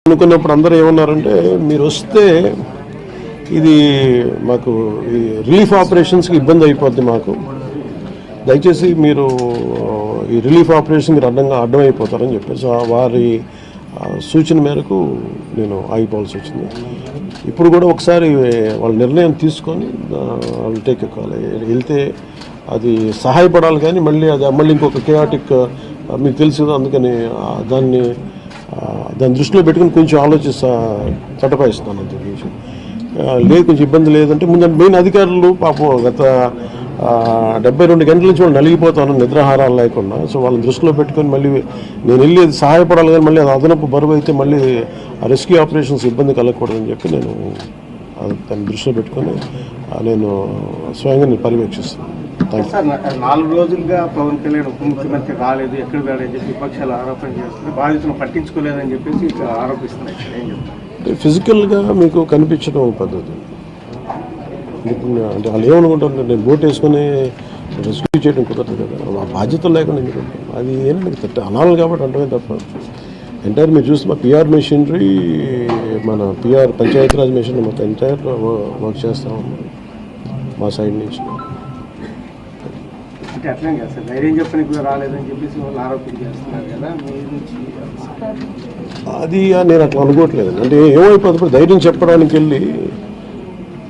అనుకున్నప్పుడు అందరూ ఏమన్నారంటే మీరు వస్తే ఇది మాకు ఈ రిలీఫ్ ఆపరేషన్స్కి ఇబ్బంది అయిపోద్ది మాకు, దయచేసి మీరు ఈ రిలీఫ్ ఆపరేషన్ మీరు అడ్డం అయిపోతారని చెప్పేసి వారి సూచన మేరకు నేను ఆగిపోవాల్సి వచ్చింది. ఇప్పుడు కూడా ఒకసారి వాళ్ళ నిర్ణయం తీసుకొని వాళ్ళు టేక్ కాల్ వెళ్తే అది సహాయపడాలి, కానీ మళ్ళీ ఇంకొక కేయాటిక్ మీకు తెలుసు కదా, అందుకని దాన్ని దృష్టిలో పెట్టుకుని కొంచెం చట్టపాయిస్తున్నాను అంత విషయం లేదు. కొంచెం ఇబ్బంది లేదంటే ముందు మెయిన్ అధికారులు పాపం గత 72 గంటల నుంచి వాళ్ళు నలిగిపోతాను నిద్రాహారాలు లేకుండా. సో వాళ్ళని దృష్టిలో పెట్టుకొని మళ్ళీ నేను వెళ్ళి సహాయపడాలి, కానీ మళ్ళీ అది అదనపు బరువు అయితే మళ్ళీ ఆ రెస్క్యూ ఆపరేషన్స్ ఇబ్బంది కలగకూడదని చెప్పి నేను దాన్ని దృష్టిలో పెట్టుకొని నేను స్వయంగా పర్యవేక్షిస్తాను. 4 రోజులుగా పవన్ కళ్యాణ్ ఉప ముఖ్యమంత్రి రాలేదు, ఎక్కడ వెళ్ళని చెప్పి విపక్షాలు ఆరోపణ చేస్తున్నాయి, బాధితులను పట్టించుకోలేదని చెప్పేసి ఆరోపిస్తున్నాయి. ఏం చెప్తారు? ఫిజికల్గా మీకు కనిపించడం పద్ధతి అంటే వాళ్ళు ఏమనుకుంటారు, నేను బోట్ వేసుకొని రెస్క్యూ చేయడం కుదరదు కదా, ఆ బాధ్యత లేకుండా ఎందుకంటే అది ఏంటంటే అనాలి కాబట్టి అంటమే తప్ప ఎంటైర్ మీరు చూస్తే మా పిఆర్ మెషినరీ, మన పిఆర్ పంచాయతీరాజ్ మెషినరీ మొత్తం ఎంటైర్ వర్క్ చేస్తూ ఉన్నాం మా సైడ్ నుంచి. అంటే అట్లా కదా సార్, ధైర్యం చెప్పడానికి కూడా రాలేదని చెప్పేసి వాళ్ళు ఆరోపణ చేస్తున్నారు కదా, అది నేను అట్లా అనుకోవట్లేదు. అంటే ఏమైపోతుంది, ధైర్యం చెప్పడానికి వెళ్ళి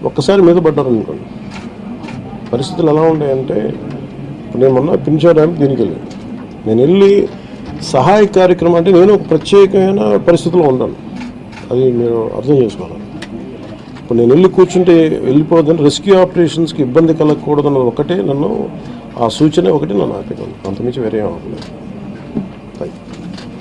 ఒక్కసారి మీద పడ్డారు అనుకోండి, పరిస్థితులు ఎలా ఉంటాయంటే నేను మొన్న పింఛన్ డ్యామ్ దీనికి వెళ్ళాను, నేను వెళ్ళి సహాయ కార్యక్రమం అంటే నేను ఒక ప్రత్యేకమైన పరిస్థితిలో ఉన్నాను, అది మీరు అర్థం చేసుకోవాలి. ఇప్పుడు నేను వెళ్ళి కూర్చుంటే వెళ్ళిపోవద్దని రెస్క్యూ ఆపరేషన్స్కి ఇబ్బంది కలగకూడదన్న ఒకటే నన్ను ఆ సూచన ఒకటి నన్ను ఆపేదాను, అంతమించి వేరే అవ్వలేదు.